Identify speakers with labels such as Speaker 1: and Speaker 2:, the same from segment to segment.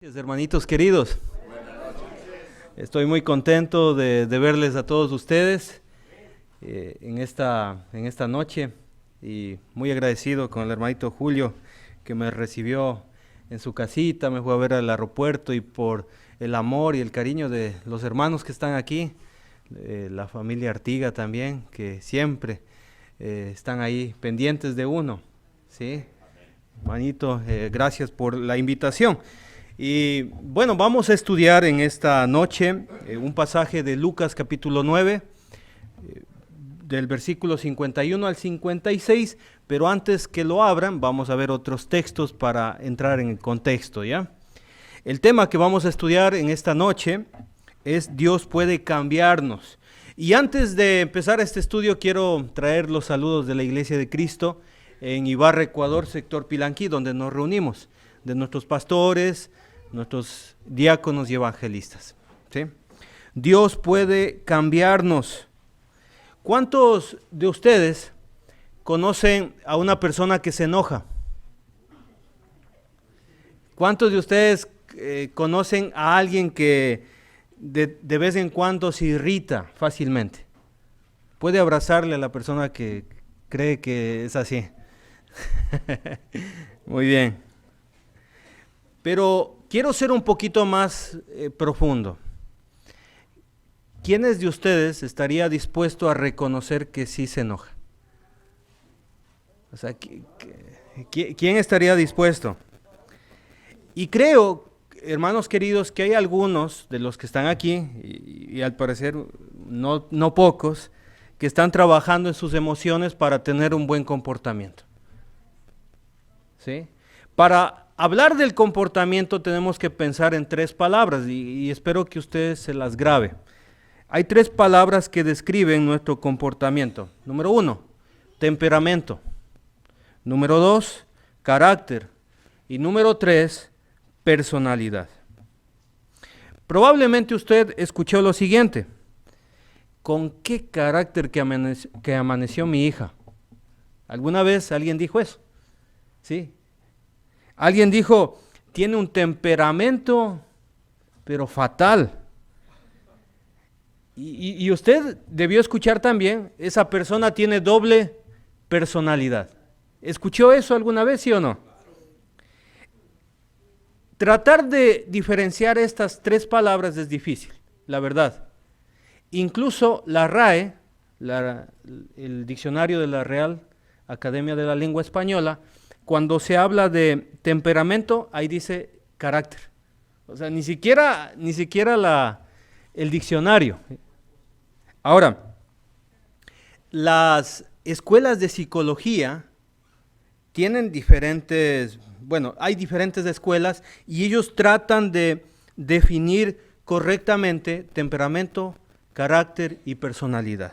Speaker 1: Hermanitos queridos, estoy muy contento de verles a todos ustedes en esta noche y muy agradecido con el hermanito Julio que me recibió en su casita, me fue a ver al aeropuerto y por el amor y el cariño de los hermanos que están aquí, la familia Artiga también, que siempre están ahí pendientes de uno, ¿sí? Hermanito, gracias por la invitación. Y bueno, vamos a estudiar en esta noche un pasaje de Lucas capítulo 9, del versículo 51 al 56, pero antes que lo abran vamos a ver otros textos para entrar en el contexto, ¿ya? El tema que vamos a estudiar en esta noche es Dios puede cambiarnos. Y antes de empezar este estudio quiero traer los saludos de la Iglesia de Cristo en Ibarra, Ecuador, sector Pilanquí, donde nos reunimos, de nuestros pastores, nuestros diáconos y evangelistas, ¿sí? Dios puede cambiarnos. ¿Cuántos de ustedes conocen a una persona que se enoja? ¿Cuántos de ustedes conocen a alguien que de vez en cuando se irrita fácilmente? Puede abrazarle a la persona que cree que es así. Muy bien. Pero quiero ser un poquito más profundo. ¿Quiénes de ustedes estaría dispuesto a reconocer que sí se enoja? O sea, ¿quién estaría dispuesto? Y creo, hermanos queridos, que hay algunos de los que están aquí, y al parecer no pocos, que están trabajando en sus emociones para tener un buen comportamiento. ¿Sí? Para hablar del comportamiento tenemos que pensar en tres palabras y espero que ustedes se las grabe. Hay tres palabras que describen nuestro comportamiento. Número 1, temperamento. Número 2, carácter. Y número 3, personalidad. Probablemente usted escuchó lo siguiente: ¿con qué carácter que amaneció mi hija? ¿Alguna vez alguien dijo eso? ¿Sí? Alguien dijo, tiene un temperamento, pero fatal. Y usted debió escuchar también, esa persona tiene doble personalidad. ¿Escuchó eso alguna vez, sí o no? Tratar de diferenciar estas tres palabras es difícil, la verdad. Incluso la RAE, el diccionario de la Real Academia de la Lengua Española, cuando se habla de temperamento, ahí dice carácter. O sea, ni siquiera el diccionario. Ahora, las escuelas de psicología tienen hay diferentes escuelas y ellos tratan de definir correctamente temperamento, carácter y personalidad.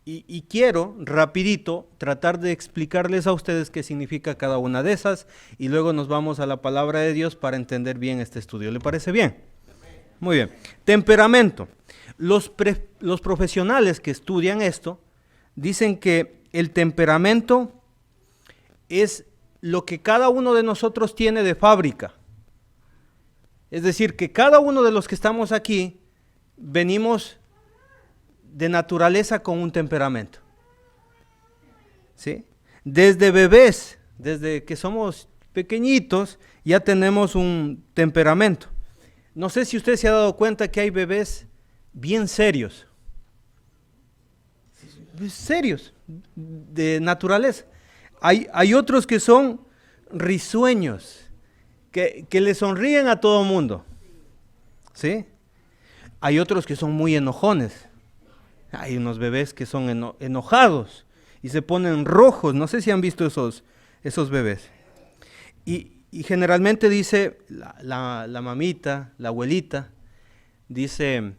Speaker 1: Y quiero, rapidito, tratar de explicarles a ustedes qué significa cada una de esas y luego nos vamos a la palabra de Dios para entender bien este estudio. ¿Le parece bien? Muy bien. Temperamento. Los profesionales que estudian esto dicen que el temperamento es lo que cada uno de nosotros tiene de fábrica. Es decir, que cada uno de los que estamos aquí venimos de naturaleza con un temperamento, ¿sí? Desde bebés, desde que somos pequeñitos, ya tenemos un temperamento. No sé si usted se ha dado cuenta que hay bebés bien serios, de naturaleza. Hay otros que son risueños, que le sonríen a todo mundo, ¿sí? Hay otros que son muy enojones. Hay unos bebés que son enojados y se ponen rojos. No sé si han visto esos bebés. Y generalmente dice la mamita, la abuelita, dice,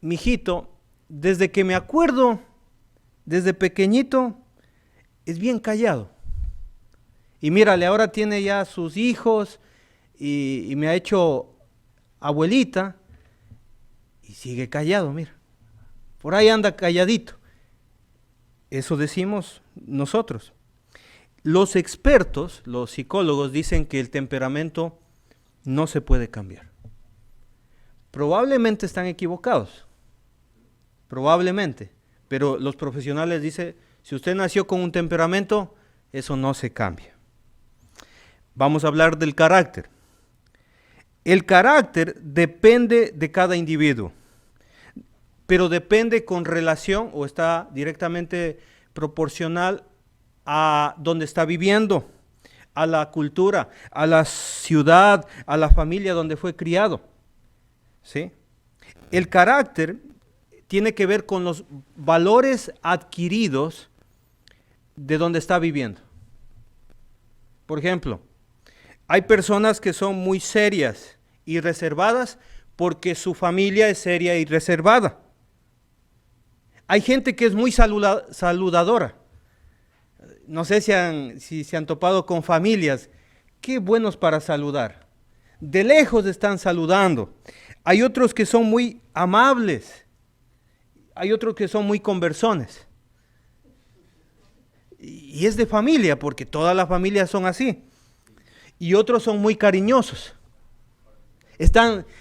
Speaker 1: mijito, desde que me acuerdo, desde pequeñito, es bien callado. Y mírale, ahora tiene ya sus hijos y me ha hecho abuelita y sigue callado, mira. Por ahí anda calladito. Eso decimos nosotros. Los expertos, los psicólogos, dicen que el temperamento no se puede cambiar. Probablemente están equivocados, probablemente, pero los profesionales dicen, si usted nació con un temperamento, eso no se cambia. Vamos a hablar del carácter. El carácter depende de cada individuo, pero depende con relación o está directamente proporcional a donde está viviendo, a la cultura, a la ciudad, a la familia donde fue criado. ¿Sí? El carácter tiene que ver con los valores adquiridos de donde está viviendo. Por ejemplo, hay personas que son muy serias y reservadas porque su familia es seria y reservada. Hay gente que es muy saludadora. No sé si se han topado con familias. Qué buenos para saludar. De lejos están saludando. Hay otros que son muy amables. Hay otros que son muy conversones. Y es de familia, porque todas las familias son así. Y otros son muy cariñosos.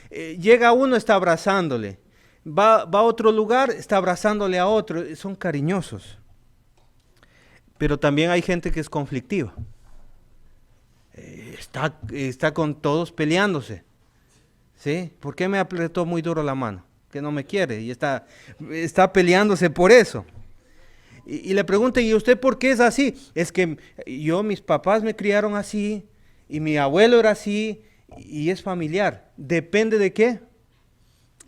Speaker 1: Llega uno, está abrazándole. Va a otro lugar, está abrazándole a otro. Son cariñosos. Pero también hay gente que es conflictiva. Está con todos peleándose. ¿Sí? ¿Por qué me apretó muy duro la mano? Que no me quiere y está peleándose por eso. Y le preguntan, ¿y usted por qué es así? Es que mis papás me criaron así y mi abuelo era así y es familiar. ¿Depende de qué?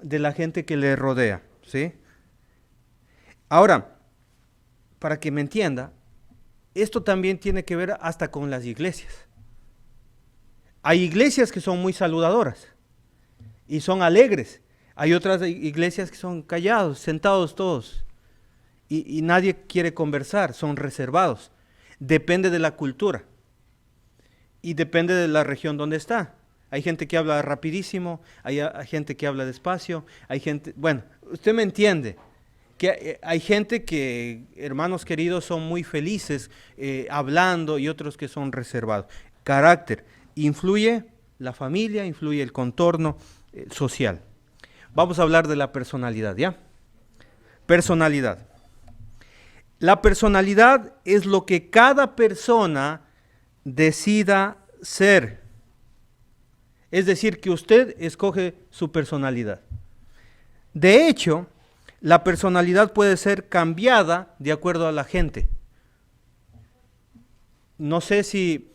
Speaker 1: De la gente que le rodea, ¿sí? Ahora, para que me entienda, esto también tiene que ver hasta con las iglesias. Hay iglesias que son muy saludadoras y son alegres. Hay otras iglesias que son callados, sentados todos. Y nadie quiere conversar, son reservados. Depende de la cultura. Y depende de la región donde está. Hay gente que habla rapidísimo, hay gente que habla despacio, hay gente, bueno, usted me entiende. Que hay gente que, hermanos queridos, son muy felices hablando y otros que son reservados. Carácter. Influye la familia, influye el contorno social. Vamos a hablar de la personalidad, ¿ya? Personalidad. La personalidad es lo que cada persona decida ser. Es decir, que usted escoge su personalidad. De hecho, la personalidad puede ser cambiada de acuerdo a la gente. No sé si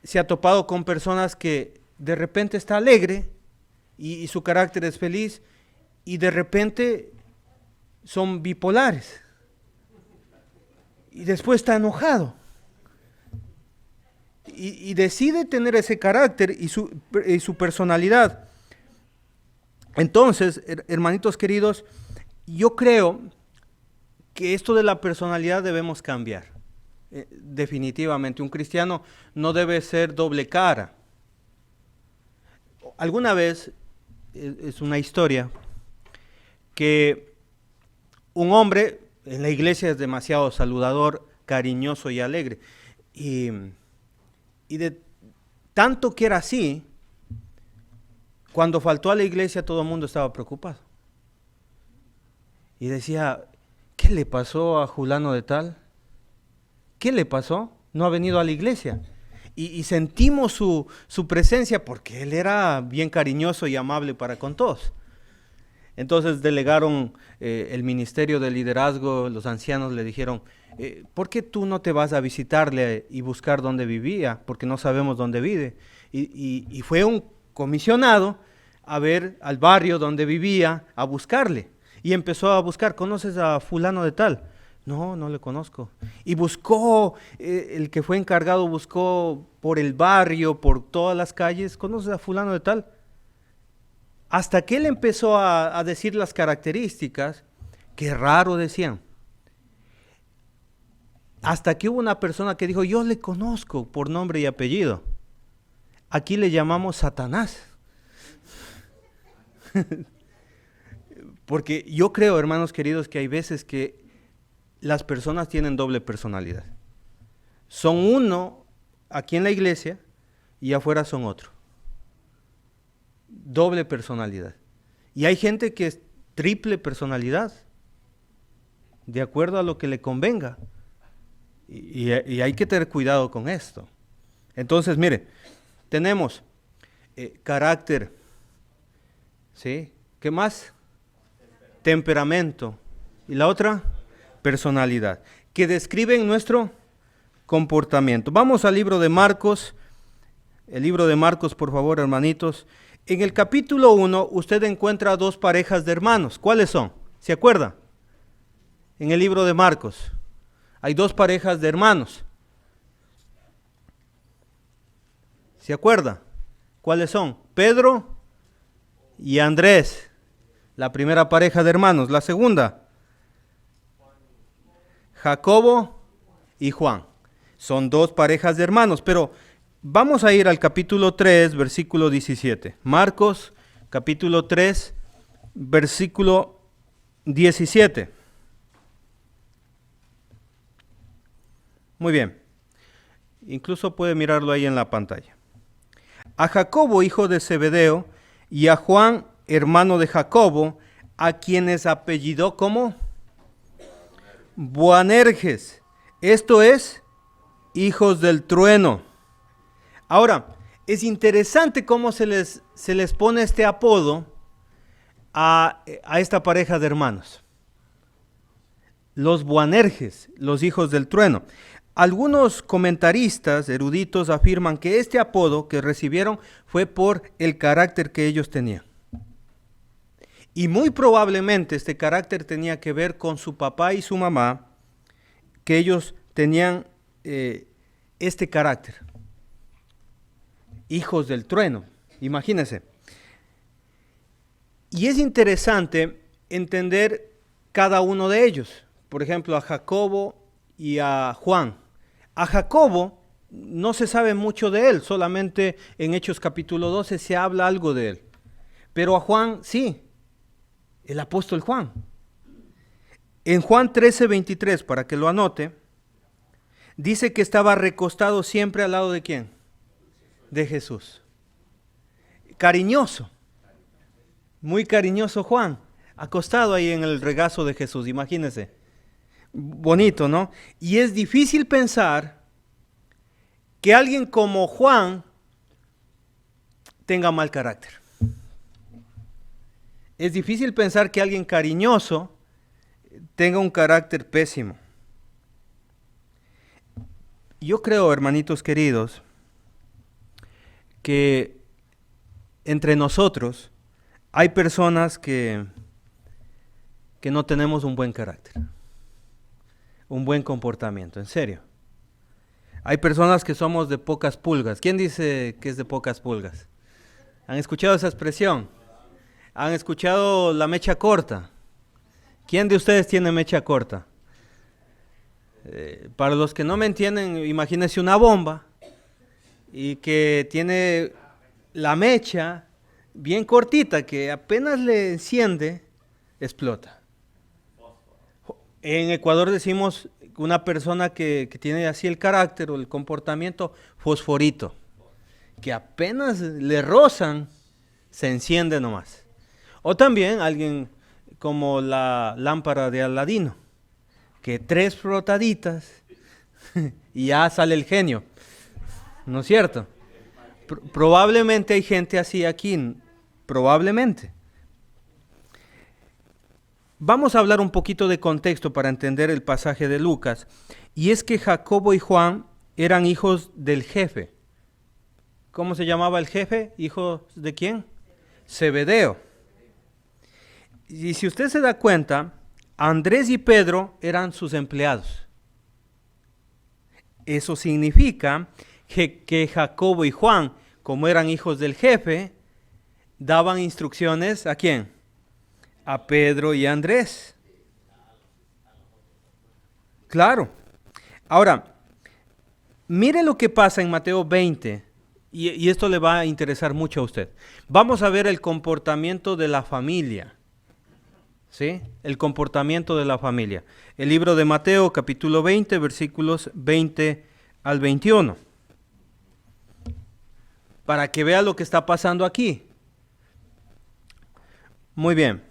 Speaker 1: se ha topado con personas que de repente está alegre y su carácter es feliz y de repente son bipolares. Y después está enojado. Y decide tener ese carácter y su personalidad. Entonces, hermanitos queridos, yo creo que esto de la personalidad debemos cambiar. Definitivamente, un cristiano no debe ser doble cara. Alguna vez, es una historia, que un hombre en la iglesia es demasiado saludador, cariñoso y alegre. Y de tanto que era así, cuando faltó a la iglesia todo el mundo estaba preocupado. Y decía, ¿qué le pasó a fulano de tal? ¿Qué le pasó? No ha venido a la iglesia. Y sentimos su presencia porque él era bien cariñoso y amable para con todos. Entonces delegaron el ministerio de liderazgo, los ancianos le dijeron, ¿por qué tú no te vas a visitarle y buscar dónde vivía? Porque no sabemos dónde vive. Y fue un comisionado a ver al barrio donde vivía, a buscarle. Y empezó a buscar, ¿conoces a fulano de tal? No, no le conozco. Y buscó, el que fue encargado buscó por el barrio, por todas las calles, ¿conoces a fulano de tal? Hasta que él empezó a decir las características, qué raro decían. Hasta que hubo una persona que dijo, yo le conozco por nombre y apellido. Aquí le llamamos Satanás. Porque yo creo, hermanos queridos, que hay veces que las personas tienen doble personalidad. Son uno aquí en la iglesia y afuera son otro. doble personalidad. Y hay gente que es triple personalidad, de acuerdo a lo que le convenga. Y hay que tener cuidado con esto. Entonces, mire, tenemos carácter, ¿sí? ¿Qué más? Temperamento. Y la otra, personalidad, que describen nuestro comportamiento. Vamos al libro de Marcos. El libro de Marcos, por favor, hermanitos. En el capítulo 1, usted encuentra dos parejas de hermanos. ¿Cuáles son? ¿Se acuerda? En el libro de Marcos hay dos parejas de hermanos. ¿Se acuerda? ¿Cuáles son? Pedro y Andrés, la primera pareja de hermanos. La segunda, Jacobo y Juan. Son dos parejas de hermanos, pero vamos a ir al capítulo 3, versículo 17. Marcos, capítulo 3, versículo 17. Muy bien. Incluso puede mirarlo ahí en la pantalla. A Jacobo, hijo de Zebedeo, y a Juan, hermano de Jacobo, a quienes apellidó como Boanerges, esto es, hijos del trueno. Ahora, es interesante cómo se les pone este apodo a esta pareja de hermanos. Los Boanerges, los hijos del trueno. Algunos comentaristas eruditos afirman que este apodo que recibieron fue por el carácter que ellos tenían. Y muy probablemente este carácter tenía que ver con su papá y su mamá, que ellos tenían este carácter. Hijos del trueno, imagínense. Y es interesante entender cada uno de ellos. Por ejemplo, a Jacobo y a Juan. A Jacobo no se sabe mucho de él, solamente en Hechos capítulo 12 se habla algo de él. Pero a Juan sí, el apóstol Juan. En Juan 13:23, para que lo anote, dice que estaba recostado siempre al lado de ¿quién? De Jesús. Cariñoso, muy cariñoso Juan, acostado ahí en el regazo de Jesús, imagínense. Bonito, ¿no? Y es difícil pensar que alguien como Juan tenga mal carácter. Es difícil pensar que alguien cariñoso tenga un carácter pésimo. Yo creo, hermanitos queridos, que entre nosotros hay personas que no tenemos un buen carácter, un buen comportamiento, en serio. Hay personas que somos de pocas pulgas. ¿Quién dice que es de pocas pulgas? ¿Han escuchado esa expresión? ¿Han escuchado la mecha corta? ¿Quién de ustedes tiene mecha corta? Para los que no me entienden, imagínense una bomba y que tiene la mecha bien cortita, que apenas le enciende, explota. En Ecuador decimos una persona que tiene así el carácter o el comportamiento fosforito, que apenas le rozan, se enciende nomás. O también alguien como la lámpara de Aladino, que 3 frotaditas y ya sale el genio, ¿no es cierto? Probablemente hay gente así aquí, probablemente. Vamos a hablar un poquito de contexto para entender el pasaje de Lucas. Y es que Jacobo y Juan eran hijos del jefe. ¿Cómo se llamaba el jefe? ¿Hijos de quién? Zebedeo. Y si usted se da cuenta, Andrés y Pedro eran sus empleados. Eso significa que Jacobo y Juan, como eran hijos del jefe, daban instrucciones ¿a quién? A Pedro y a Andrés. Claro. Ahora, mire lo que pasa en Mateo 20, y esto le va a interesar mucho a usted. Vamos a ver el comportamiento de la familia. ¿Sí? El comportamiento de la familia. El libro de Mateo, capítulo 20, versículos 20 al 21. Para que vea lo que está pasando aquí. Muy bien.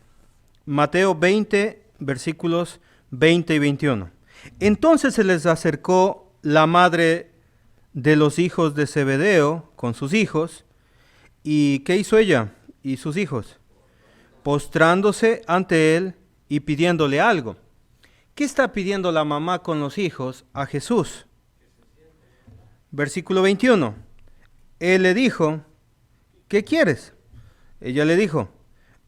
Speaker 1: Mateo 20, versículos 20 y 21. Entonces se les acercó la madre de los hijos de Zebedeo con sus hijos. ¿Y qué hizo ella y sus hijos? Postrándose ante él y pidiéndole algo. ¿Qué está pidiendo la mamá con los hijos a Jesús? Versículo 21. Él le dijo, ¿qué quieres? Ella le dijo,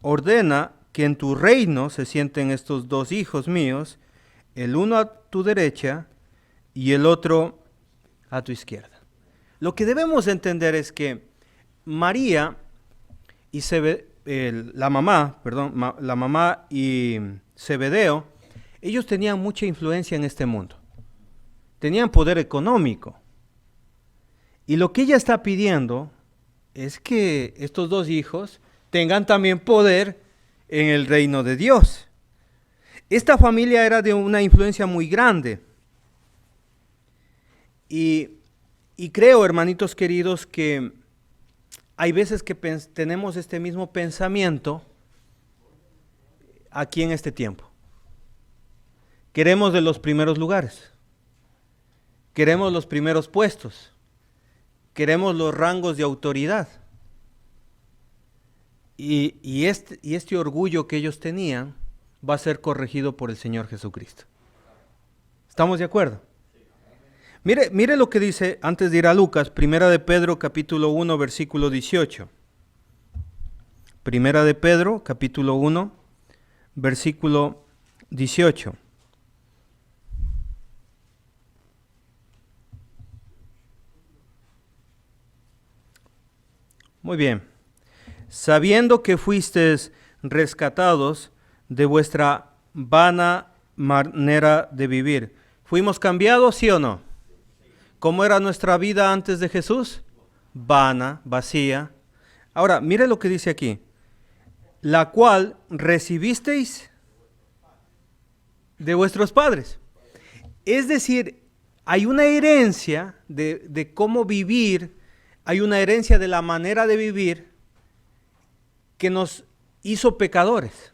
Speaker 1: ordena que en tu reino se sienten estos dos hijos míos, el uno a tu derecha y el otro a tu izquierda. Lo que debemos entender es que María y la mamá y Zebedeo, ellos tenían mucha influencia en este mundo. Tenían poder económico. Y lo que ella está pidiendo es que estos dos hijos tengan también poder en el reino de Dios. Esta familia era de una influencia muy grande. Y creo, hermanitos queridos, que hay veces que tenemos este mismo pensamiento aquí en este tiempo. Queremos de los primeros lugares. Queremos los primeros puestos. Queremos los rangos de autoridad. Y este orgullo que ellos tenían va a ser corregido por el Señor Jesucristo. ¿Estamos de acuerdo? Mire lo que dice, antes de ir a Lucas, Primera de Pedro, capítulo 1, versículo 18. Primera de Pedro, capítulo 1, versículo 18. Muy bien. Sabiendo que fuisteis rescatados de vuestra vana manera de vivir. ¿Fuimos cambiados, sí o no? ¿Cómo era nuestra vida antes de Jesús? Vana, vacía. Ahora, mire lo que dice aquí. La cual recibisteis de vuestros padres. Es decir, hay una herencia de cómo vivir, hay una herencia de la manera de vivir que nos hizo pecadores.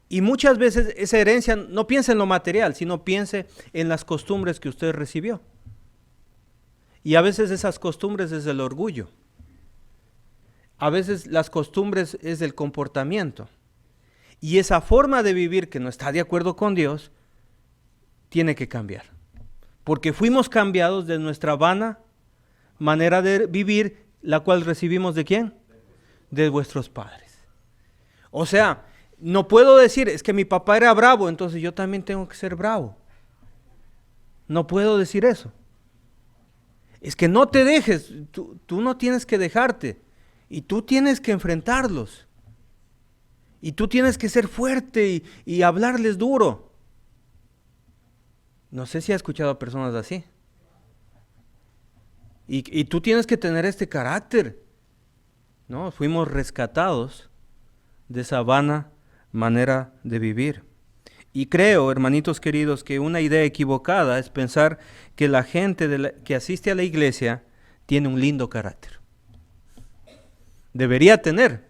Speaker 1: Y muchas veces esa herencia, no piense en lo material, sino piense en las costumbres que usted recibió. Y a veces esas costumbres es el orgullo. A veces las costumbres es el comportamiento. Y esa forma de vivir que no está de acuerdo con Dios, tiene que cambiar. Porque fuimos cambiados de nuestra vana manera de vivir, la cual recibimos ¿de quién? De vuestros padres. O sea, no puedo decir, es que mi papá era bravo, entonces yo también tengo que ser bravo. No puedo decir eso. Es que no te dejes, tú no tienes que dejarte. Y tú tienes que enfrentarlos. Y tú tienes que ser fuerte y hablarles duro. No sé si has escuchado a personas así. Y tú tienes que tener este carácter. No, fuimos rescatados de esa vana manera de vivir. Y creo, hermanitos queridos, que una idea equivocada es pensar que la gente que asiste a la iglesia tiene un lindo carácter. Debería tener,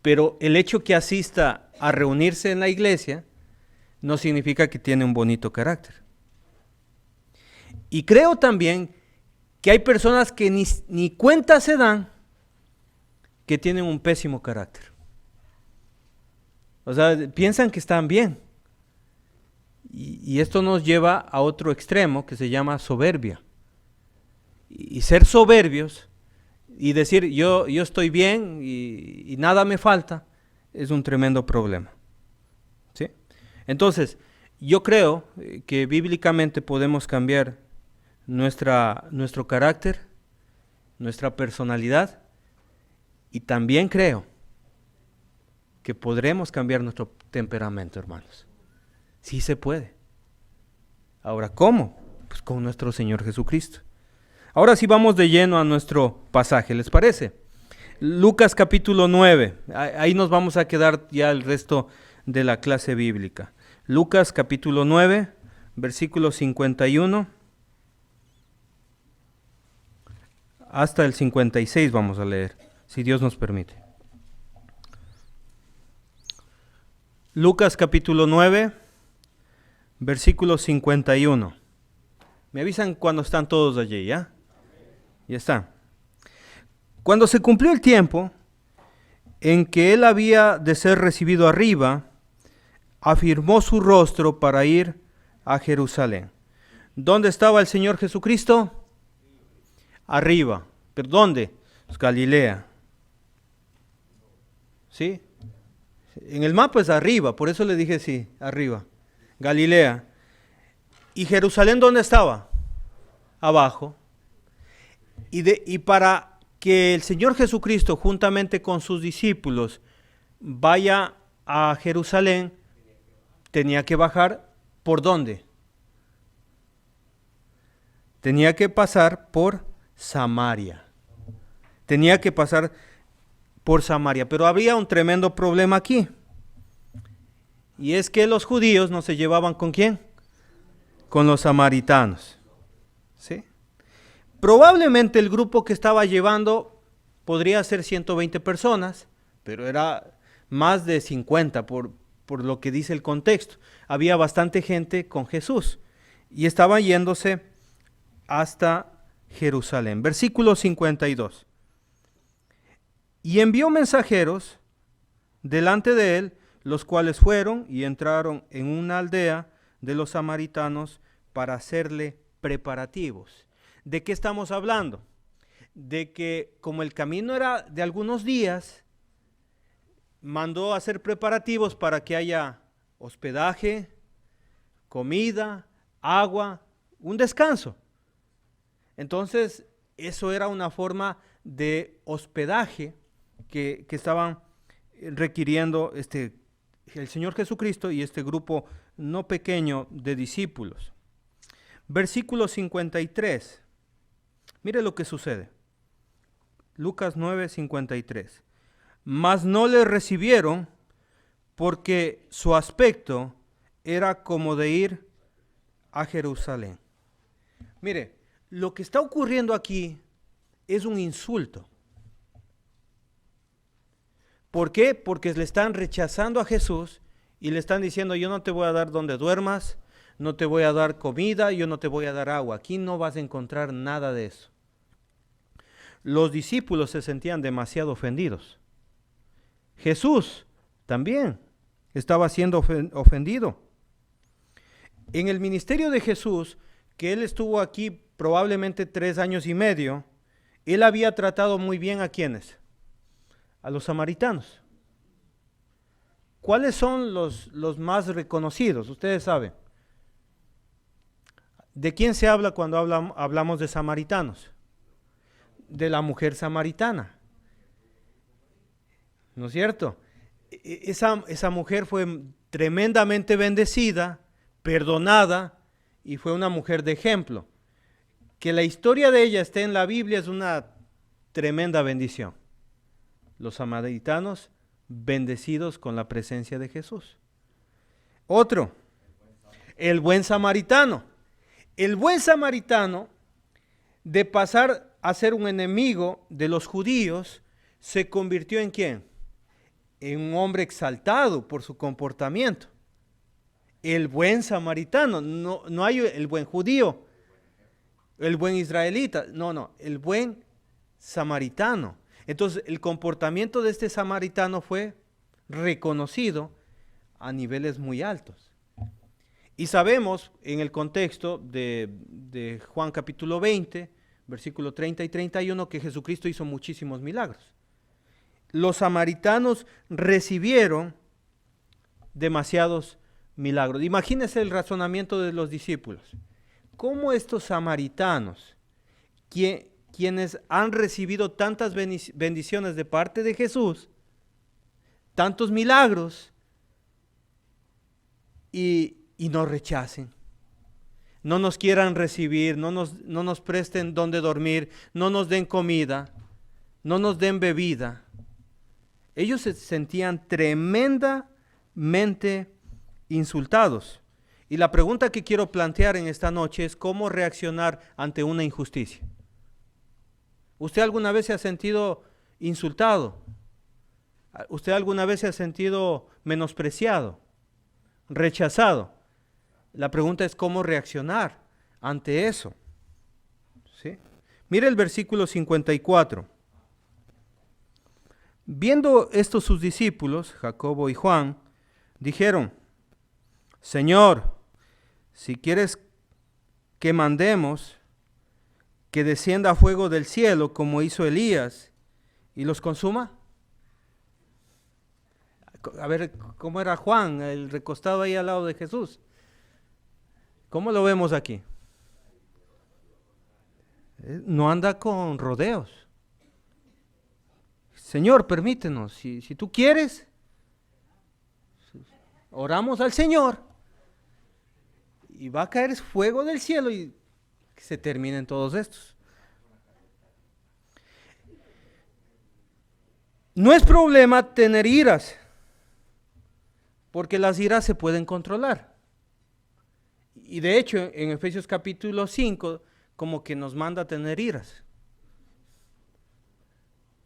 Speaker 1: pero el hecho que asista a reunirse en la iglesia no significa que tiene un bonito carácter. Y creo también que hay personas que ni cuenta se dan que tienen un pésimo carácter. O sea, piensan que están bien. Y esto nos lleva a otro extremo que se llama soberbia. Y ser soberbios y decir yo estoy bien y nada me falta es un tremendo problema. ¿Sí? Entonces, yo creo que bíblicamente podemos cambiar nuestro carácter, nuestra personalidad, y también creo que podremos cambiar nuestro temperamento, hermanos. Sí se puede. Ahora, ¿cómo? Pues con nuestro Señor Jesucristo. Ahora sí vamos de lleno a nuestro pasaje, ¿les parece? Lucas capítulo 9, ahí nos vamos a quedar ya el resto de la clase bíblica. Lucas capítulo 9, versículo 51 hasta el 56 vamos a leer, si Dios nos permite. Lucas capítulo 9, versículo 51. Me avisan cuando están todos allí, ¿ya? Ya está. Cuando se cumplió el tiempo en que él había de ser recibido arriba, afirmó su rostro para ir a Jerusalén. ¿Dónde estaba el Señor Jesucristo? Arriba. ¿Pero dónde? Pues Galilea. ¿Sí? En el mapa es arriba, por eso le dije sí, arriba. Galilea. ¿Y Jerusalén dónde estaba? Abajo. Y para que el Señor Jesucristo, juntamente con sus discípulos, vaya a Jerusalén, tenía que bajar, ¿por dónde? Tenía que pasar por Samaria. Tenía que pasar por Samaria. Pero había un tremendo problema aquí. Y es que los judíos no se llevaban ¿con quién? Con los samaritanos. ¿Sí? Probablemente el grupo que estaba llevando podría ser 120 personas, pero era más de 50 por lo que dice el contexto. Había bastante gente con Jesús y estaban yéndose hasta Jerusalén. Versículo 52. Y envió mensajeros delante de él, los cuales fueron y entraron en una aldea de los samaritanos para hacerle preparativos. ¿De qué estamos hablando? De que como el camino era de algunos días, mandó a hacer preparativos para que haya hospedaje, comida, agua, un descanso. Entonces, eso era una forma de hospedaje que estaban requiriendo el Señor Jesucristo y este grupo no pequeño de discípulos. Versículo 53. Mire lo que sucede. Lucas 9, 53. Mas no le recibieron porque su aspecto era como de ir a Jerusalén. Mire, lo que está ocurriendo aquí es un insulto. ¿Por qué? Porque le están rechazando a Jesús y le están diciendo: yo no te voy a dar donde duermas, no te voy a dar comida, yo no te voy a dar agua. Aquí no vas a encontrar nada de eso. Los discípulos se sentían demasiado ofendidos. Jesús también estaba siendo ofendido. En el ministerio de Jesús, que él estuvo aquí probablemente 3 años y medio, él había tratado muy bien ¿a quiénes? A los samaritanos. ¿Cuáles son los más reconocidos? Ustedes saben. ¿De quién se habla cuando hablamos de samaritanos? De la mujer samaritana. ¿No es cierto? Esa mujer fue tremendamente bendecida, perdonada, y fue una mujer de ejemplo. Que la historia de ella esté en la Biblia es una tremenda bendición. Los samaritanos bendecidos con la presencia de Jesús. Otro, el buen samaritano. El buen samaritano, de pasar a ser un enemigo de los judíos, se convirtió ¿en quién? En un hombre exaltado por su comportamiento. El buen samaritano, no hay el buen judío, el buen israelita, no, el buen samaritano. Entonces el comportamiento de este samaritano fue reconocido a niveles muy altos. Y sabemos en el contexto de Juan capítulo 20, versículo 30 y 31, que Jesucristo hizo muchísimos milagros. Los samaritanos recibieron demasiados milagros. Imagínense el razonamiento de los discípulos. ¿Cómo estos samaritanos, quienes han recibido tantas bendiciones de parte de Jesús, tantos milagros, y nos rechacen, no nos quieran recibir, no nos presten donde dormir, no nos den comida, no nos den bebida? Ellos se sentían tremendamente insultados. Y la pregunta que quiero plantear en esta noche es: ¿cómo reaccionar ante una injusticia? ¿Usted alguna vez se ha sentido insultado? ¿Usted alguna vez se ha sentido menospreciado? rechazado. La pregunta es cómo reaccionar ante eso. ¿Sí? Mire el versículo 54. Viendo esto sus discípulos, Jacobo y Juan, dijeron: Señor, si quieres que mandemos que descienda fuego del cielo como hizo Elías y los consuma. A ver, ¿cómo era Juan, el recostado ahí al lado de Jesús? ¿Cómo lo vemos aquí? No anda con rodeos. Señor, permítenos, si tú quieres, oramos al Señor y va a caer fuego del cielo y que se terminen todos estos. No es problema tener iras, porque las iras se pueden controlar. Y de hecho, en Efesios capítulo 5, como que nos manda a tener iras.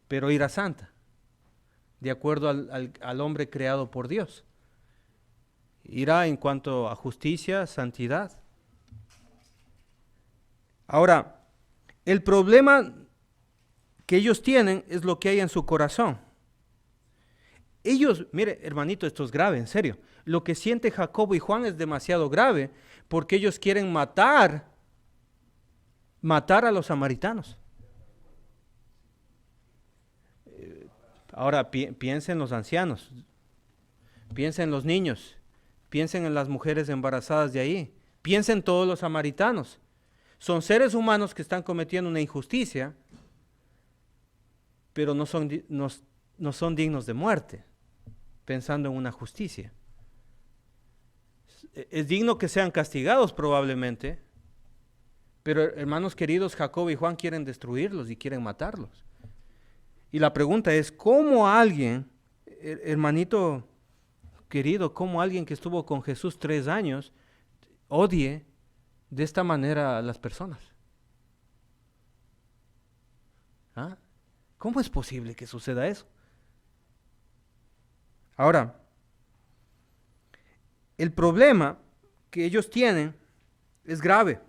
Speaker 1: Pero ira santa, de acuerdo al hombre creado por Dios. Ira en cuanto a justicia, santidad. Ahora, el problema que ellos tienen es lo que hay en su corazón. Ellos, mire, hermanito, esto es grave, en serio. Lo que siente Jacobo y Juan es demasiado grave, porque ellos quieren matar a los samaritanos. Ahora piensen en los ancianos, piensen en los niños, piensen en las mujeres embarazadas de ahí, piensen en todos los samaritanos. Son seres humanos que están cometiendo una injusticia, pero no son dignos de muerte, pensando en una justicia. Es digno que sean castigados probablemente, pero hermanos queridos, Jacob y Juan quieren destruirlos y quieren matarlos. Y la pregunta es, ¿cómo alguien, hermanito querido, cómo alguien que estuvo con Jesús 3 años, odie de esta manera a las personas? ¿Ah? ¿Cómo es posible que suceda eso? Ahora, el problema que ellos tienen es grave.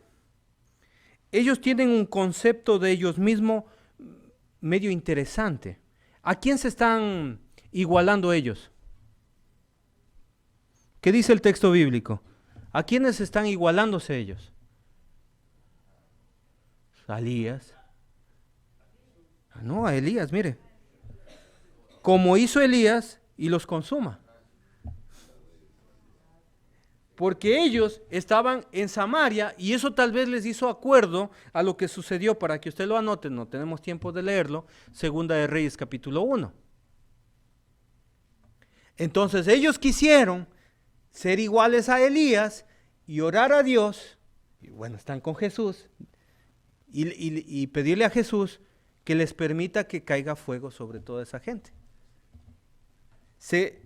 Speaker 1: Ellos tienen un concepto de ellos mismos medio interesante. ¿A quién se están igualando ellos? ¿Qué dice el texto bíblico? ¿A quiénes están igualándose ellos? A Elías. No, a Elías, mire. Como hizo Elías y los consuma. Porque ellos estaban en Samaria y eso tal vez les hizo acuerdo a lo que sucedió, para que usted lo anote, no tenemos tiempo de leerlo, Segunda de Reyes capítulo 1. Entonces ellos quisieron ser iguales a Elías y orar a Dios, y bueno, están con Jesús, y pedirle a Jesús que les permita que caiga fuego sobre toda esa gente. Se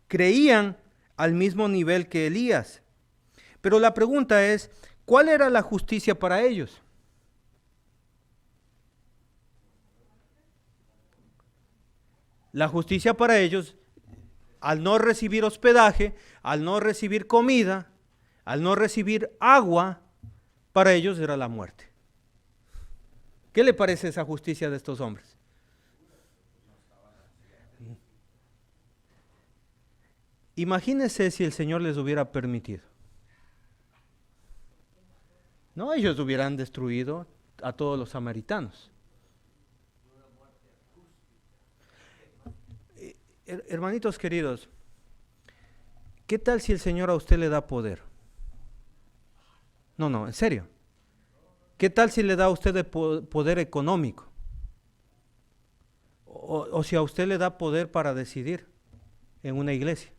Speaker 1: creían al mismo nivel que Elías. Pero la pregunta es, ¿cuál era la justicia para ellos? La justicia para ellos, al no recibir hospedaje, al no recibir comida, al no recibir agua, para ellos era la muerte. ¿Qué le parece esa justicia de estos hombres? Imagínense si el Señor les hubiera permitido. No, ellos hubieran destruido a todos los samaritanos. Hermanitos queridos, ¿qué tal si el Señor a usted le da poder? No, en serio. ¿Qué tal si le da a usted poder económico? O si a usted le da poder para decidir en una iglesia,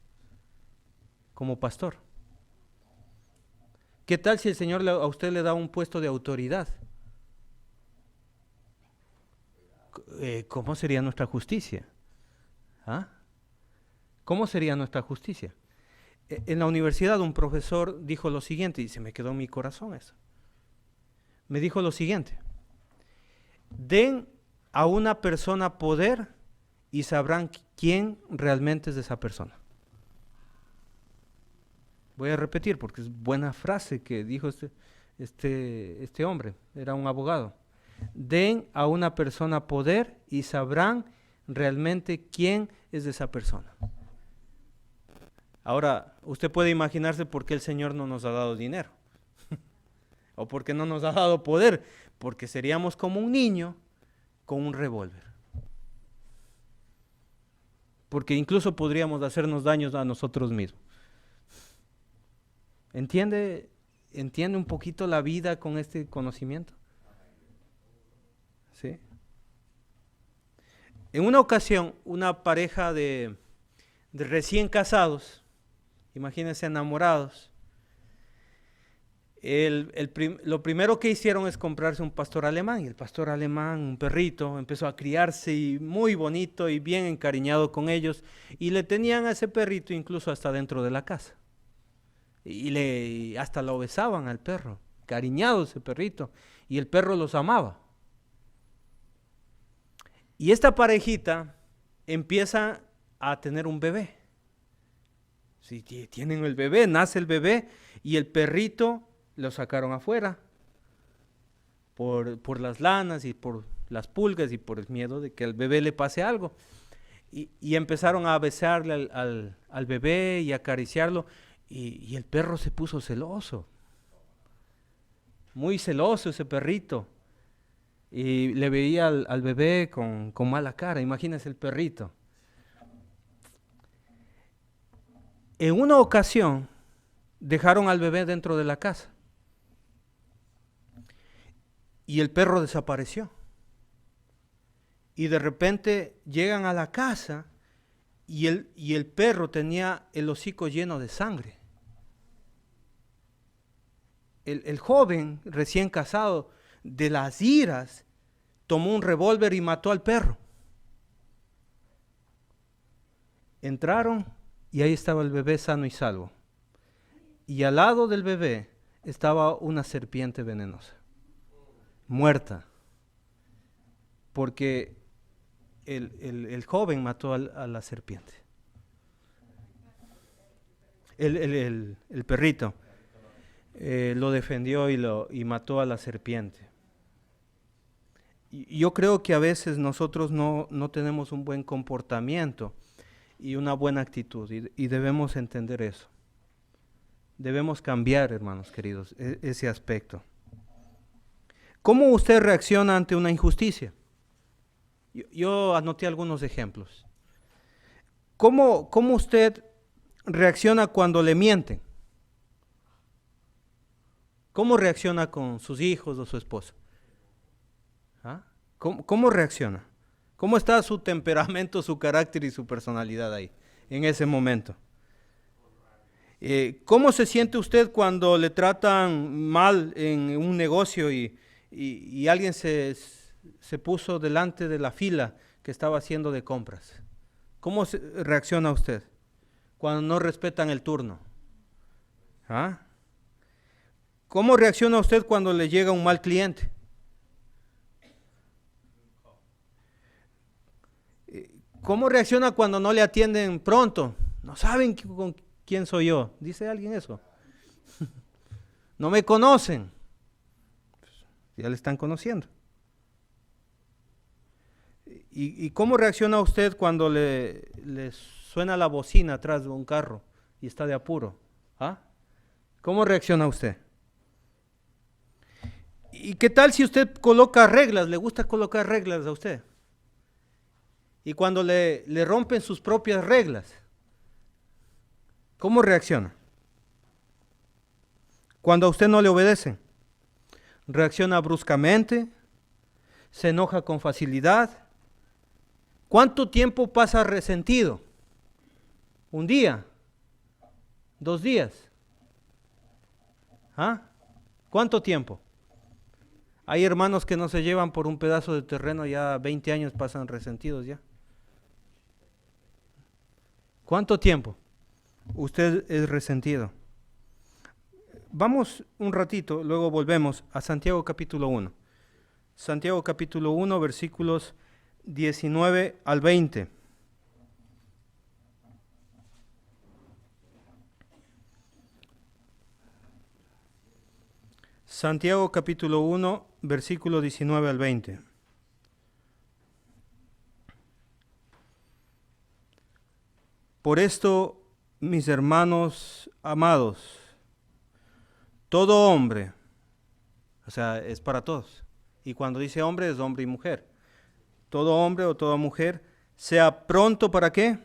Speaker 1: como pastor. ¿Qué tal si el Señor a usted le da un puesto de autoridad? ¿Cómo sería nuestra justicia? ¿Ah? ¿Cómo sería nuestra justicia? En la universidad un profesor dijo lo siguiente, y se me quedó en mi corazón eso. Me dijo lo siguiente: den a una persona poder y sabrán quién realmente es esa persona. Voy a repetir porque es buena frase que dijo este hombre, era un abogado. Den a una persona poder y sabrán realmente quién es esa persona. Ahora, usted puede imaginarse por qué el Señor no nos ha dado dinero o por qué no nos ha dado poder, porque seríamos como un niño con un revólver. Porque incluso podríamos hacernos daños a nosotros mismos. ¿Entiende un poquito la vida con este conocimiento? ¿Sí? En una ocasión, una pareja de recién casados, imagínense enamorados, lo primero que hicieron es comprarse un pastor alemán, y el pastor alemán, un perrito, empezó a criarse y muy bonito y bien encariñado con ellos, y le tenían a ese perrito incluso hasta dentro de la casa. Y hasta lo besaban al perro, cariñado ese perrito, y el perro los amaba. Y esta parejita empieza a tener un bebé. Sí, tienen el bebé, nace el bebé, y el perrito lo sacaron afuera por las lanas y por las pulgas y por el miedo de que al bebé le pase algo. Y empezaron a besarle al bebé y a acariciarlo. Y el perro se puso celoso, muy celoso ese perrito, y le veía al bebé con mala cara. Imagínense el perrito. En una ocasión dejaron al bebé dentro de la casa y el perro desapareció. Y de repente llegan a la casa y el perro tenía el hocico lleno de sangre. El joven recién casado, de las iras, tomó un revólver y mató al perro. Entraron y ahí estaba el bebé sano y salvo. Y al lado del bebé estaba una serpiente venenosa, muerta, porque el joven mató a la serpiente. El perrito lo defendió y mató a la serpiente. Y yo creo que a veces nosotros no tenemos un buen comportamiento y una buena actitud, y debemos entender eso. Debemos cambiar, hermanos queridos, ese aspecto. ¿Cómo usted reacciona ante una injusticia? Yo anoté algunos ejemplos. ¿Cómo usted reacciona cuando le mienten? ¿Cómo reacciona con sus hijos o su esposa? ¿Ah? ¿Cómo reacciona? ¿Cómo está su temperamento, su carácter y su personalidad ahí, en ese momento? ¿Cómo se siente usted cuando le tratan mal en un negocio y alguien se puso delante de la fila que estaba haciendo de compras? ¿Cómo reacciona usted cuando no respetan el turno? ¿Ah? ¿Cómo reacciona usted cuando le llega un mal cliente? ¿Cómo reacciona cuando no le atienden pronto? No saben con quién soy yo. ¿Dice alguien eso? No me conocen. Ya le están conociendo. ¿Y cómo reacciona usted cuando le suena la bocina atrás de un carro y está de apuro? ¿Ah? ¿Cómo reacciona usted? ¿Y qué tal si usted coloca reglas? ¿Le gusta colocar reglas a usted? Y cuando le rompen sus propias reglas, ¿cómo reacciona? Cuando a usted no le obedecen, ¿reacciona bruscamente? ¿Se enoja con facilidad? ¿Cuánto tiempo pasa resentido? ¿Un día? ¿2 días? ¿Ah? ¿Cuánto tiempo? Hay hermanos que no se llevan por un pedazo de terreno, ya 20 años pasan resentidos ya. ¿Cuánto tiempo usted es resentido? Vamos un ratito, luego volvemos a Santiago capítulo 1. Santiago capítulo 1, versículos 19 al 20. Santiago capítulo 1, versículo 19 al 20. Por esto, mis hermanos amados, todo hombre, o sea, es para todos. Y cuando dice hombre, es hombre y mujer. Todo hombre o toda mujer, sea pronto ¿para qué?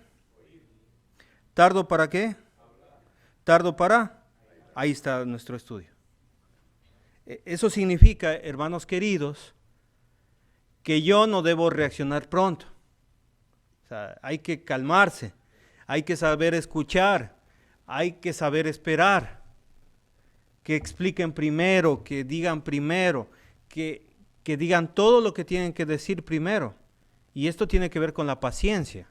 Speaker 1: ¿Tardo para qué? ¿Tardo para? Ahí está nuestro estudio. Eso significa, hermanos queridos, que yo no debo reaccionar pronto. O sea, hay que calmarse, hay que saber escuchar, hay que saber esperar. Que expliquen primero, que digan primero, que digan todo lo que tienen que decir primero. Y esto tiene que ver con la paciencia.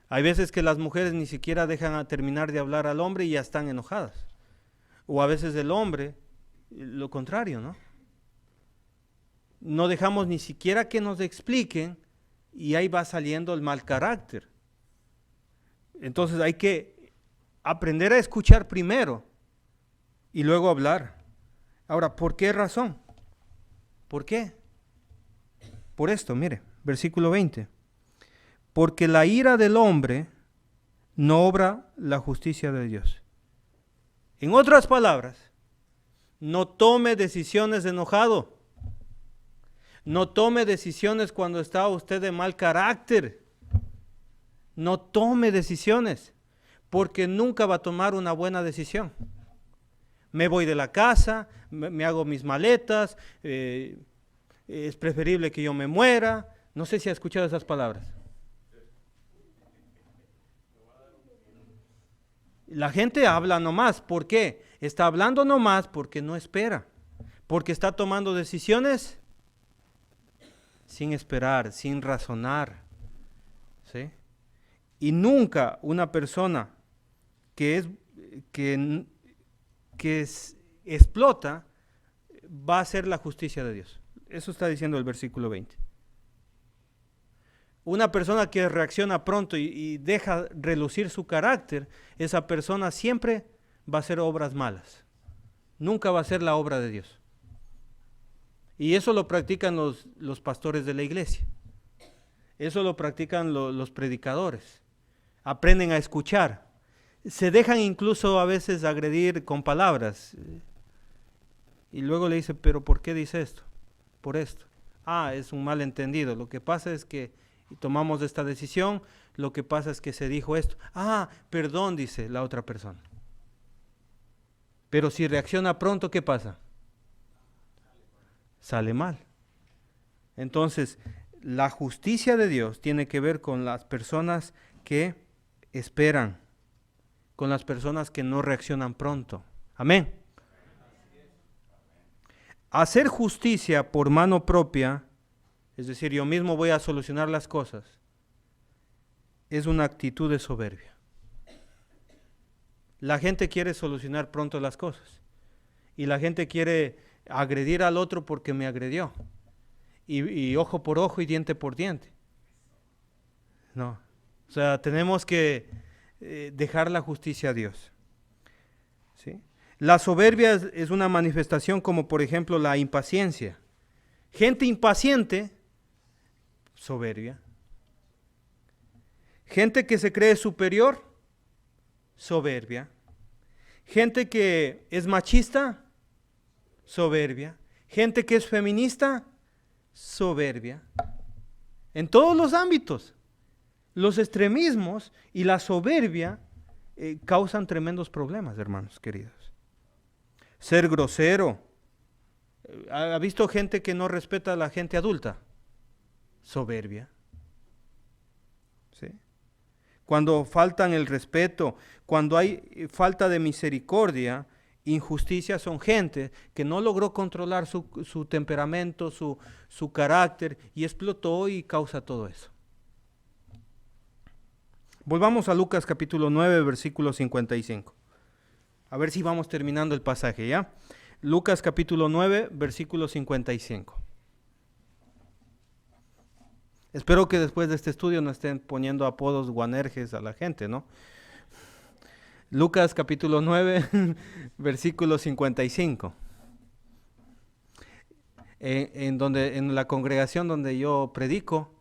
Speaker 1: Hay veces que las mujeres ni siquiera dejan a terminar de hablar al hombre y ya están enojadas. O a veces el hombre, lo contrario, ¿no? No dejamos ni siquiera que nos expliquen y ahí va saliendo el mal carácter. Entonces hay que aprender a escuchar primero y luego hablar. Ahora, ¿por qué razón? ¿Por qué? Por esto, mire, versículo 20. Porque la ira del hombre no obra la justicia de Dios. En otras palabras, no tome decisiones enojado. No tome decisiones cuando está usted de mal carácter. No tome decisiones, porque nunca va a tomar una buena decisión. Me voy de la casa, me hago mis maletas, es preferible que yo me muera. No sé si ha escuchado esas palabras. La gente habla nomás. ¿Por qué? Está hablando nomás porque no espera. Porque está tomando decisiones sin esperar, sin razonar. ¿Sí? Y nunca una persona que explota va a hacer la justicia de Dios. Eso está diciendo el versículo 20. Una persona que reacciona pronto y deja relucir su carácter, esa persona siempre va a hacer obras malas. Nunca va a ser la obra de Dios. Y eso lo practican los pastores de la iglesia. Eso lo practican los predicadores. Aprenden a escuchar. Se dejan incluso a veces agredir con palabras. Y luego le dice, ¿pero por qué dice esto? Por esto. Ah, es un malentendido. Lo que pasa es que tomamos esta decisión, lo que pasa es que se dijo esto. Ah, perdón, dice la otra persona. Pero si reacciona pronto, ¿qué pasa? Sale mal. Entonces, la justicia de Dios tiene que ver con las personas que esperan, con las personas que no reaccionan pronto. Amén. Hacer justicia por mano propia, es decir, yo mismo voy a solucionar las cosas, es una actitud de soberbia. La gente quiere solucionar pronto las cosas y la gente quiere agredir al otro porque me agredió. Y ojo por ojo y diente por diente. No. O sea, tenemos que dejar la justicia a Dios. ¿Sí? La soberbia es una manifestación como por ejemplo la impaciencia. Gente impaciente, soberbia. Gente que se cree superior, soberbia. Gente que es machista, soberbia. Gente que es feminista, soberbia. En todos los ámbitos. Los extremismos y la soberbia causan tremendos problemas, hermanos queridos. Ser grosero. ¿Ha visto gente que no respeta a la gente adulta? Soberbia. ¿Sí? Cuando faltan el respeto, cuando hay falta de misericordia, injusticia, son gente que no logró controlar su temperamento, su carácter y explotó y causa todo eso. Volvamos a Lucas capítulo 9, versículo 55. A ver si vamos terminando el pasaje, ¿ya? Lucas capítulo 9, versículo 55. Espero que después de este estudio no estén poniendo apodos guanerjes a la gente, ¿no? Lucas capítulo 9, versículo 55. en la congregación donde yo predico,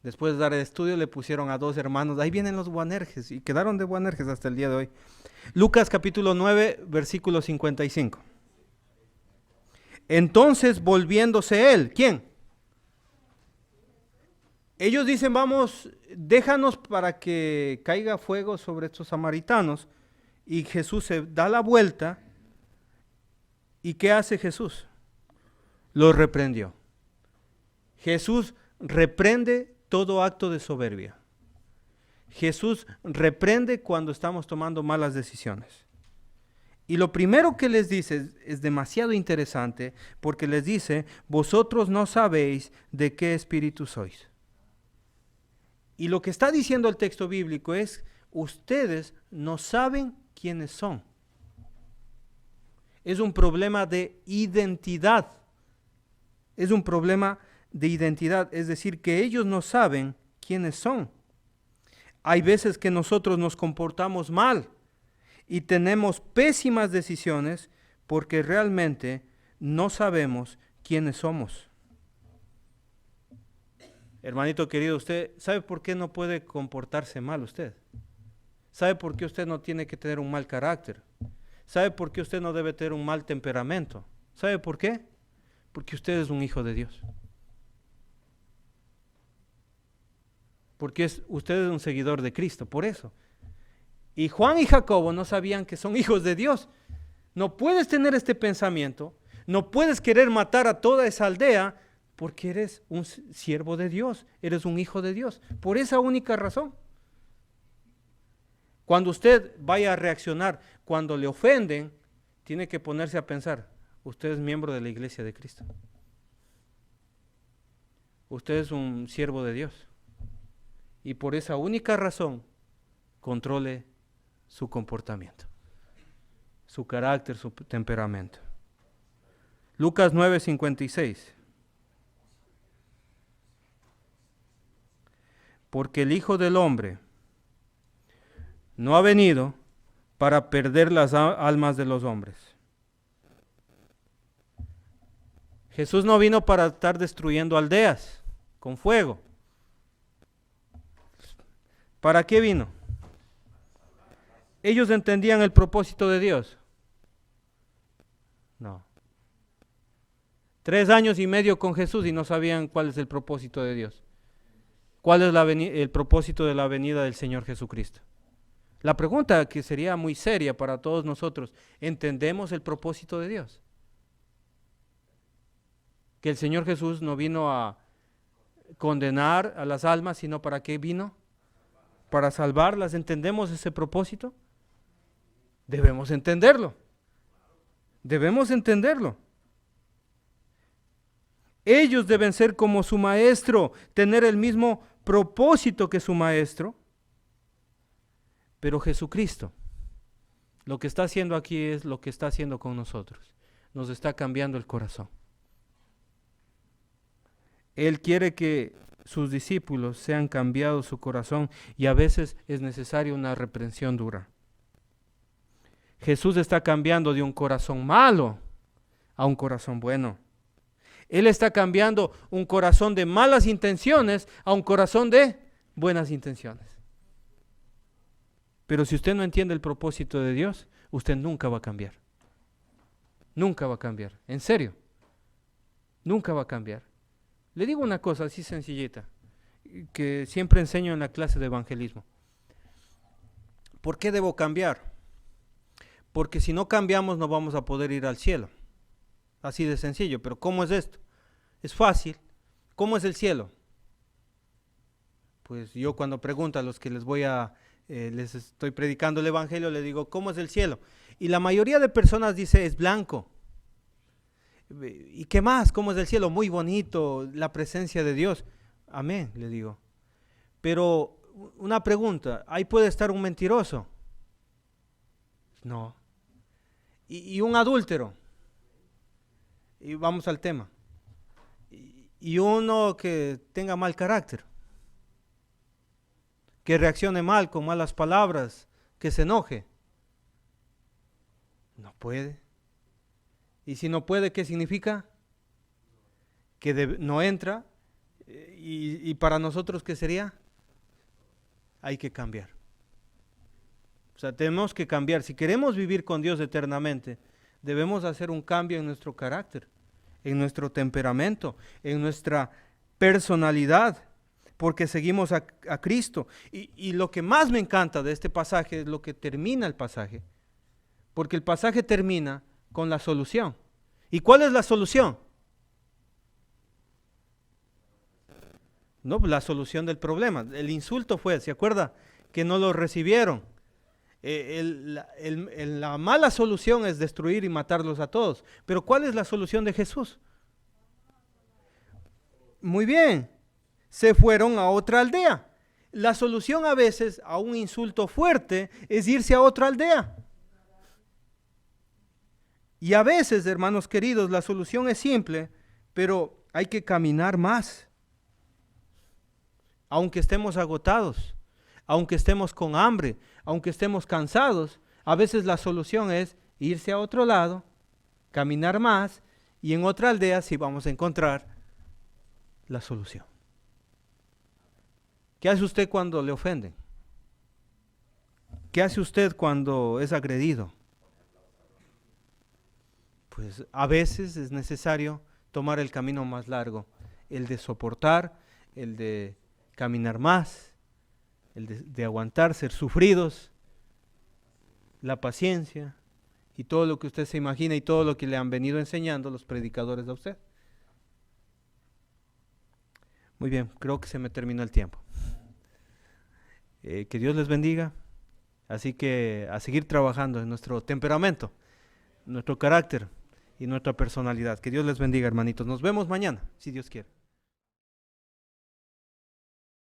Speaker 1: después de dar el estudio, le pusieron a 2 hermanos, ahí vienen los Boanerges, y quedaron de Boanerges hasta el día de hoy. Lucas capítulo 9, versículo 55. Entonces volviéndose él, ¿quién? Ellos dicen, vamos, déjanos para que caiga fuego sobre estos samaritanos. Y Jesús se da la vuelta. ¿Y qué hace Jesús? Los reprendió. Jesús reprende todo acto de soberbia. Jesús reprende cuando estamos tomando malas decisiones. Y lo primero que les dice es demasiado interesante, porque les dice, vosotros no sabéis de qué espíritu sois. Y lo que está diciendo el texto bíblico es, ustedes no saben quiénes son. Es un problema de identidad. Es un problema de identidad, es decir, que ellos no saben quiénes son. Hay veces que nosotros nos comportamos mal y tenemos pésimas decisiones porque realmente no sabemos quiénes somos. Hermanito querido, ¿usted sabe por qué no puede comportarse mal usted? ¿Sabe por qué usted no tiene que tener un mal carácter? ¿Sabe por qué usted no debe tener un mal temperamento? ¿Sabe por qué? Porque usted es un hijo de Dios. Porque usted es un seguidor de Cristo, por eso. Y Juan y Jacobo no sabían que son hijos de Dios. No puedes tener este pensamiento, no puedes querer matar a toda esa aldea porque eres un siervo de Dios, eres un hijo de Dios. Por esa única razón. Cuando usted vaya a reaccionar, cuando le ofenden, tiene que ponerse a pensar, usted es miembro de la iglesia de Cristo. Usted es un siervo de Dios. Y por esa única razón, controle su comportamiento, su carácter, su temperamento. Lucas 9:56. Porque el Hijo del Hombre no ha venido para perder las almas de los hombres. Jesús no vino para estar destruyendo aldeas con fuego. ¿Para qué vino? ¿Ellos entendían el propósito de Dios? No. 3 años y medio con Jesús y no sabían cuál es el propósito de Dios. ¿Cuál es el propósito de la venida del Señor Jesucristo? La pregunta que sería muy seria para todos nosotros, ¿entendemos el propósito de Dios? Que el Señor Jesús no vino a condenar a las almas, sino ¿para qué vino? Para salvarlas. ¿Entendemos ese propósito? Debemos entenderlo. Debemos entenderlo. Ellos deben ser como su maestro, tener el mismo propósito que su maestro. Pero Jesucristo, lo que está haciendo aquí es lo que está haciendo con nosotros. Nos está cambiando el corazón. Él quiere que sus discípulos sean cambiados su corazón y a veces es necesaria una reprensión dura. Jesús está cambiando de un corazón malo a un corazón bueno. Él está cambiando un corazón de malas intenciones a un corazón de buenas intenciones. Pero si usted no entiende el propósito de Dios, usted nunca va a cambiar. Nunca va a cambiar. En serio. Nunca va a cambiar. Le digo una cosa así sencillita, que siempre enseño en la clase de evangelismo. ¿Por qué debo cambiar? Porque si no cambiamos no vamos a poder ir al cielo. Así de sencillo. Pero ¿cómo es esto? Es fácil. ¿Cómo es el cielo? Pues yo cuando pregunto a los que les estoy predicando el evangelio, les digo, ¿cómo es el cielo? Y la mayoría de personas dice, es blanco. ¿Y qué más? ¿Cómo es el cielo? Muy bonito, la presencia de Dios. Amén, le digo. Pero una pregunta, ¿ahí puede estar un mentiroso? No. ¿Y un adúltero? Y vamos al tema. ¿Y uno que tenga mal carácter? Que reaccione mal, con malas palabras, que se enoje. No puede. Y si no puede, ¿qué significa? no entra, y para nosotros, ¿qué sería? Hay que cambiar. O sea, tenemos que cambiar. Si queremos vivir con Dios eternamente, debemos hacer un cambio en nuestro carácter, en nuestro temperamento, en nuestra personalidad, porque seguimos a Cristo. Y lo que más me encanta de este pasaje es lo que termina el pasaje, porque el pasaje termina con la solución. ¿Y cuál es la solución? No, la solución del problema. El insulto fue, ¿se acuerda? Que no lo recibieron. La mala solución es destruir y matarlos a todos. Pero ¿cuál es la solución de Jesús? Muy bien, se fueron a otra aldea. La solución a veces a un insulto fuerte es irse a otra aldea. Y a veces, hermanos queridos, la solución es simple, pero hay que caminar más. Aunque estemos agotados, aunque estemos con hambre, aunque estemos cansados, a veces la solución es irse a otro lado, caminar más, y en otra aldea sí vamos a encontrar la solución. ¿Qué hace usted cuando le ofenden? ¿Qué hace usted cuando es agredido? Pues a veces es necesario tomar el camino más largo, el de soportar, el de caminar más, el de aguantar, ser sufridos, la paciencia y todo lo que usted se imagina y todo lo que le han venido enseñando los predicadores a usted. Muy bien, creo que se me terminó el tiempo. Que Dios les bendiga. Así que a seguir trabajando en nuestro temperamento, nuestro carácter y nuestra personalidad. Que Dios les bendiga, hermanitos. Nos vemos mañana, si Dios quiere.